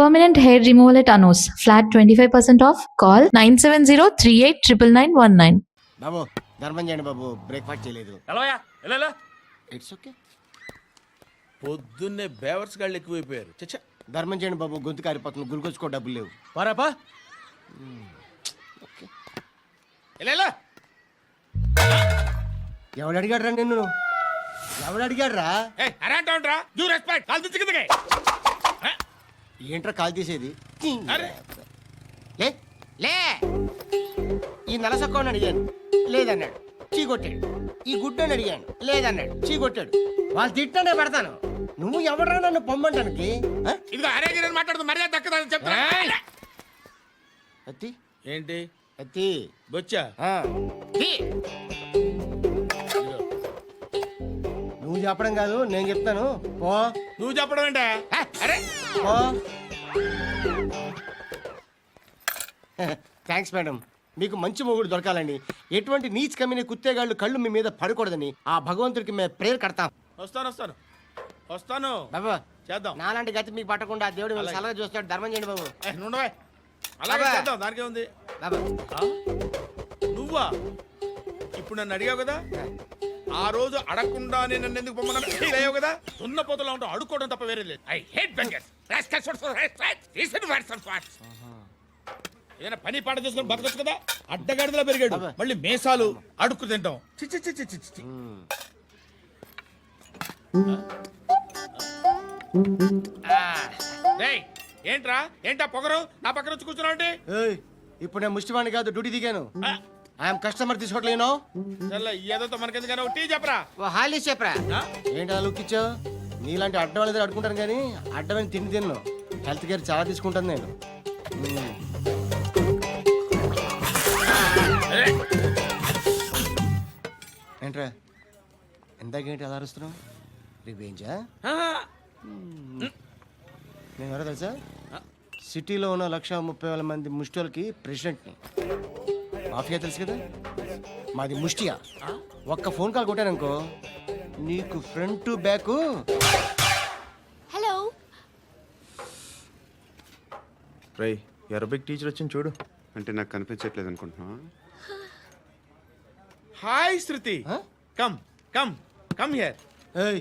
Permanent hair removal at Anos. Flat 25% off. Call 970-389919. బాబు ధర్మం చేయండి బాబు, breakfast చేయలేదు. ఎలాయా ఎలా ఇట్స్ ఓకే. పొద్దున్నే బేవర్స్ గాళ్ళు ఎక్కువైపోయారు. చచ్చా ధర్మం చేయండి బాబు, గొంతు కారిపోతుంది, గురికొచ్చుకో డబ్బులు లేవు. పారాపా ఎలా ఎవడు అడిగాడు రా నిన్ను? ఎవడు అడిగాడు రా? అరేంటా యూ రెస్పెక్ట్ కాల్ తెచ్చి కిందకి. ఏంట్రా కాల్ తీసేది? అరే లే లే. ఈ నలసక్కని అడిగాను, లేదన్నాడు, చీ కొట్టాడు. ఈ గుడ్డని అడిగాను, లేదన్నాడు, చీ కొట్టాడు. వాళ్ళు తిట్టానే పడతాను. నువ్వు ఎవడరా నన్ను పొమ్మంటానికి? ఇదిగో అరే గిరని మాట్లాడుతూ మర్యాద దక్కదని చెప్తా. అత్తి ఏంటి అత్తి బొచ్చా? నువ్వు చెప్పడం కాదు, నేను చెప్తాను. పో. నువ్వు చెప్పడం ఏంటే? అరే పో. థ్యాంక్స్ మేడం, మీకు మంచి మొగుడు దొరకాలని, ఎటువంటి నీచ్ కమ్మిన కుత్తేగాళ్ళు కళ్ళు మీ మీద పడకూడదని ఆ భగవంతుడికి మేము ప్రేయర్ కడతాం. వస్తాను బాబా చేద్దాం. నాలాంటి గతి మీకు పట్టకుండా దేవుడు మిమ్మల్ని సలహా చూస్తాడు. ధర్మం చేయండి బాబు. నుండవే అలాగే అబ్బా. చేద్దాం, దానికే ఉంది. బాబా నువ్వా ఇప్పుడు నన్ను అడిగావు కదా, ఆ రోజు అడగకుండా నేను నన్ను ఎందుకు పొమ్మన్నా ఫీల్ అయ్యావు కదా. సున్న పోతలో ఉంటావు, అడుక్కోవడం తప్ప వేరే లేదు. I hate bangers. ఏదైనా పని పాట చేసుకుని బతకొచ్చు కదా. అడ్డగాడిదలా పెరిగాడు, అబ్బా. మళ్ళీ మేసాలు అడుక్కు తింటాం. చి చి చి చి చి చి. రేయ్, ఏంటా పొగరు నా పక్కన వచ్చి కూర్చున్నావు అంటే? ఏయ్, ఇప్పుడు నేను ముష్టివాణి కాదు, డ్యూటీ దిగాను. ఐఎమ్ కస్టమర్ తీసుకోవట్లేను. ఏదో మనకెందుకైనా టీ చెప్పరా. ఓ హాలీ చెప్పరా. ఆ? ఏంటి అలా లుక్ ఇచ్చావు? నీలాంటి అడ్డం వాళ్ళ దగ్గర అడుకుంటాను కానీ అడ్డమైన తిండి తిన్ను. హెల్త్ కేర్ చాలా తీసుకుంటాను నేను. ఏంట్రా ఎందాకేంటి అలా అరుస్తున్నావు? రివేంజా? నేను ఎవరో తెలుసా? సిటీలో ఉన్న 130,000 మంది ముష్టిలకి ప్రెసిడెంట్ని. మాఫియా తెలుసు కదా, మాది ముష్టియా. ఒక్క ఫోన్ కాల్ కొట్టాననుకో, నీకు ఫ్రంట్ టు బ్యాక్. హలో రై అరబిక్ టీచర్ వచ్చింది చూడు. అంటే నాకు కనిపించట్లేదు అనుకుంటున్నా. Hi Shruti, come come come here. ఏయ్,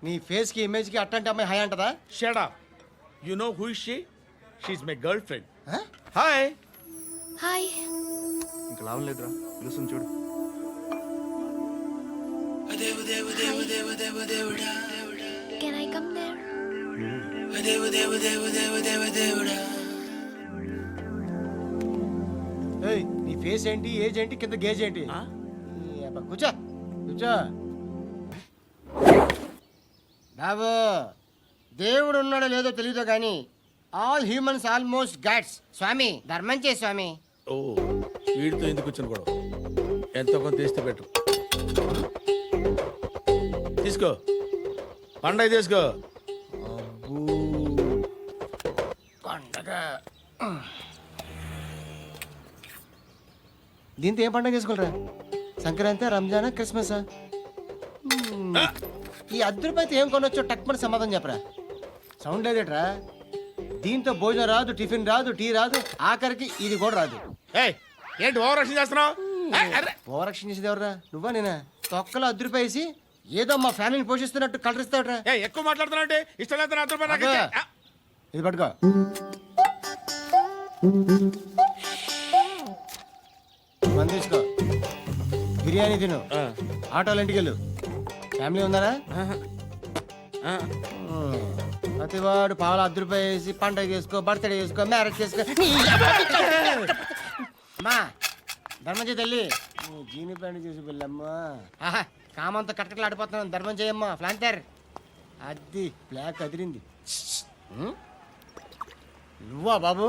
నీ ఫేస్ కి ఇమేజ్ కి అట్లాంటి అమ్మాయి హాయ్ అంటదా? Shut up. You know who is she? She is my girlfriend. Hi. Hi ఇంకా లాభం లేదురా, పిలుస్తుంది చూడు. Can I come there? ఏయ్, నీ ఫేస్ ఏంటి, ఏజ్ ఏంటి, కింద గేజ్ ఏంటి? ఈ అబ్బా, కూర్చో కూర్చో. బాబు, దేవుడు ఉన్నాడో లేదో తెలియదు కానీ ఆల్ హ్యూమన్స్ ఆల్మోస్ట్ గాడ్స్. స్వామి ధర్మం చే స్వామి. ఓ, వీడితో ఎందుకు వచ్చిన గొడవ? ఎంతో కొంత తీస్తే పెట్టు. తీసుకో, పండగ తీసుకో. పండగ దీంతో ఏం పండగ చేసుకుంటారా? సంక్రాంతి, రంజానా, క్రిస్మసా? ఈ రూపాయలతో ఏం కొనొచ్చో టక్మని సమాధానం చెప్పరా. సౌండ్ లేదేట్రా? దీంతో భోజనం రాదు, టిఫిన్ రాదు, టీ రాదు, ఆఖరికి ఇది కూడా రాదు. ఏయ్, ఏంటి ఓవర్ రక్షణ చేస్తున్నావు? ఓవరక్షణ చేసేది ఎవరా? నువ్వా నేనా? తొక్కలో రూపాయి వేసి ఏదో మా ఫ్యామిలీని పోషిస్తున్నట్టు కలరిస్తాడ్రా. ఎక్కువ మాట్లాడుతున్నావు అంటే ఇష్టం లేదు. రూపాయలు నాకు ఇచ్చే. ఇది పట్టుకో. మంది తీసుకో, బిర్యానీ తిను, ఆటోలు ఇంటికి వెళ్ళు. ఫ్యామిలీ ఉందారా? ప్రతివాడు పావులు రూపాయి వేసి పండగ చేసుకో, బర్త్డే చేసుకో, మ్యారేజ్ చేసుకో. అమ్మా ధర్మం చేయి తల్లి. జీని ప్యాంట్ చేసి వెళ్ళమ్మా. కామంతో కట్టకట్లు ఆడిపోతున్నాను. ధర్మం చేయమ్మా. ఫ్లాంటర్ అది బ్లాక్ అదిరింది. నువ్వా బాబు?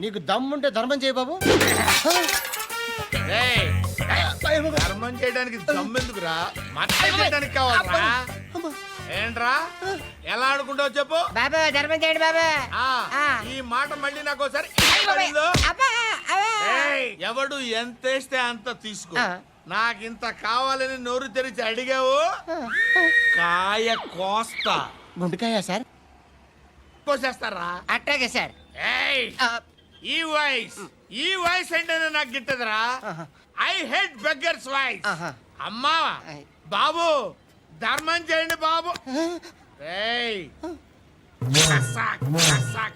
నీకు దమ్ముంటే ధర్మం చేయి బాబు. ధర్మం చేయడానికి దమ్మెందుకురా? మాట్లాడడానికి కావాలరా? ఏంట్రా ఎలా ఆడుకుంటావు చెప్పు. బాబా ధర్మం చేయండి బాబా. ఈ మాట మళ్ళీ నాకు ఒకసారి ఎవడు ఎంత వేస్తే అంత తీసుకో. నాకింత కావాలని నోరు తెరిచి అడిగావు, కాయ కోస్తా. గుండెకాయ సార్? కోసేస్తారా అట్టాగే సార్. ఏయ్ ఈ వాయిస్ అంటేనే నాకు గిట్టదురా. I hate beggars voice. అమ్మా బాబు ధర్మం చేయండి బాబు. ఏయ్ కసాక్, కసాక్.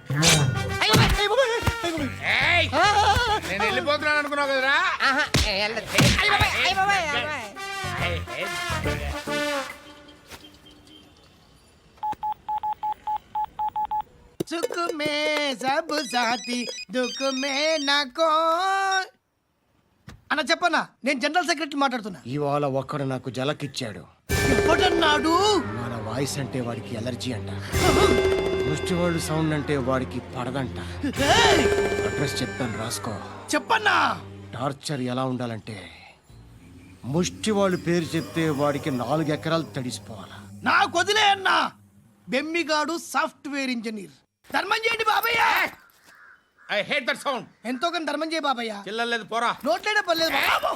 ఏయ్, నేను వెళ్ళిపోతున్నాను అనుకున్నావు కదరా. I hate beggars. సుఖ మే సబ్ సాతి దుఃఖ మే నాకో. అన్న చెప్పన్నా, నేను జనరల్ సెక్రటరీ మాట్లాడుతున్నా. ఇవాళ ఒక్కడు నాకు జలకిచ్చాడు. ఎప్పుడన్నాడు? మన వాయిస్ అంటే వాడికి ఎలర్జీ అంట. ముష్టివాడు సౌండ్ అంటే వాడికి పడదంట. అడ్రస్ చెప్తాను, రాసుకో. చెప్పన్నా. టార్చర్ ఎలా ఉండాలంటే ముష్టివాళ్ళు పేరు చెప్తే వాడికి 4 ఎకరాలు తడిసిపోవాలా. నాకు వదిలే అన్నా. బెమ్మిగాడు సాఫ్ట్వేర్ ఇంజనీర్. ధర్మం చేయండి బాబయ్య. I hate that sound. ఎంతో కానీ ధర్మం చేయ బాబయ్య. చిల్లలేదు పోరా. నోట్లేనే పర్లేదు బాబు.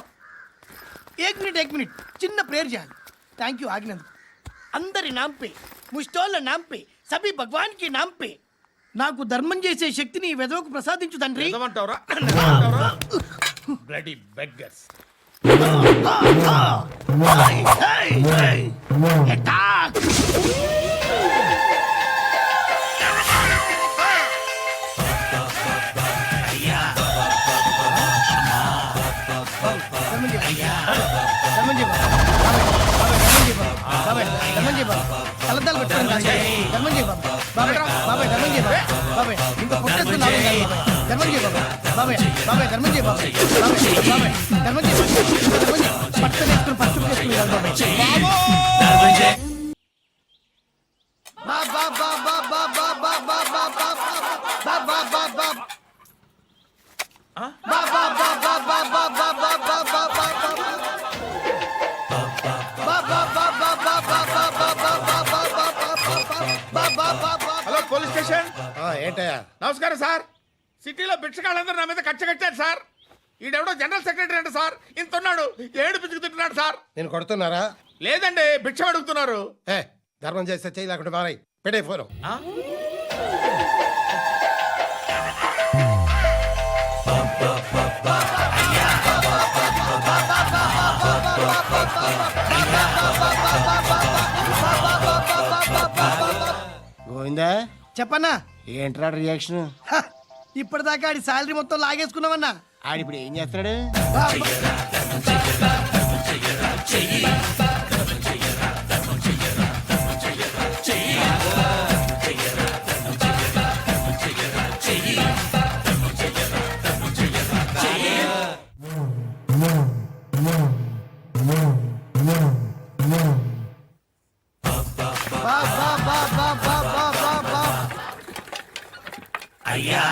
ఏక్ మినిట్ చిన్న ప్రేయర్ చేయాలి. థ్యాంక్ యూ ఆగినందుకు. అందరి నాంపే ముష్టోళ్ళ నాంపే సభి భగవాన్ కి నాంపే నాకు ధర్మం చేసే శక్తిని ఈ వెదవకు ప్రసాదించు తండ్రి. నిజమంటావురా? Bloody beggars. Attack! కలద్దాలు పెట్టుకోండి ధర్మం చేయ బాబాయ్. బాబాయ్ ధర్మం చేయ బాబాయ్. ఇంకా పుట్టేస్తున్నావు ధర్మం చేయ బాబాయ్. బాబాయ్ ధర్మం చేయ బాబాయ్. బాబాయ్ ధర్మం చేయ ధర్మం చేయ పట్టు వేసుకుని పట్టు వేసుకుని హలో పోలీస్ స్టేషన్. ఏంటయ్యా? నమస్కారం సార్. సిటీలో బిచ్చగాళ్ళందరూ నా మీద కట్టారు సార్. ఈడెవడో జనరల్ సెక్రటరీ అంట సార్. ఇంత ఉన్నాడు, ఏడు పిచ్చుకు తింటున్నాడు సార్. నేను కొడుతున్నారా? లేదండి, భిక్ష అడుగుతున్నారు. ధర్మం చేస్తే చేయి లేకుండా మారాయి. పెట్టే ఫోను. గోవిందా చెప్పన్నా. ఏంట్రా రియాక్షన్? ఇప్పటిదాకా ఆడి శాలరీ మొత్తం లాగేసుకున్నావన్నా. ఆడిప్పుడు ఏం చేస్తున్నాడు? అయ్యా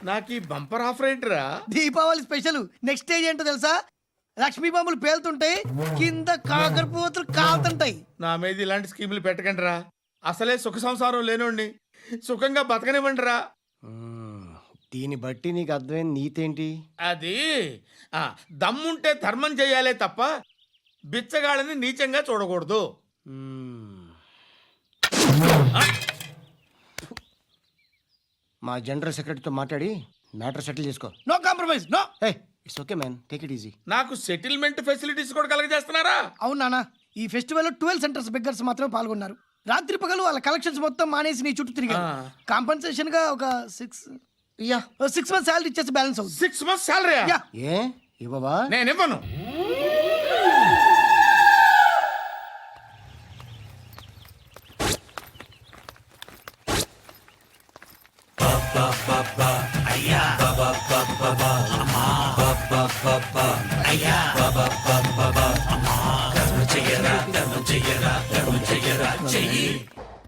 నాకు ఈ బంపర్ ఆఫర్ ఏంట్రా? దీపావళి స్పెషల్. నెక్స్ట్ స్టేజ్ ఏంటో తెలుసా? లక్ష్మీ బాంబులు పేలుతుంటాయి, కింద కాకరపోతులు కాలుతుంటాయి. నా మీద ఇలాంటి స్కీములు పెట్టకండి రా. అసలే సుఖ సంసారం లేనోడిని సుఖంగా బతకనివ్వండి రా. దీన్ని బట్టి నీకు అర్థమైన నీతేంటి? అది దమ్ముంటే ధర్మం చేయాలే తప్ప బిచ్చగాళ్ళని నీచంగా చూడకూడదు. మా జనరల్ సెక్రటరీతో మాట్లాడి మ్యాటర్ సెటిల్ చేసుకో. No compromise. No. It's okay man, take it easy. నాకు సెటిల్మెంట్ ఫెసిలిటీస్ కూడా కలగజేస్తున్నారా? అవును నాన్న. ఈ ఫెస్టివల్ 12 సెంటర్స్ బెగ్గర్స్ మాత్రమే పాల్గొన్నారు. రాత్రి పగలు వాళ్ళ కలెక్షన్స్ మొత్తం మానేసి నీ చుట్టూ తిరిగారు. కాంపన్సేషన్ గా ఒక 6 మంత్స్ సాలరీ ఇచ్చేసి బ్యాలెన్స్ అవుతుంది. 6 months సాలరీ? ఏ ఇవ్వవా? నేను ఇవ్వను.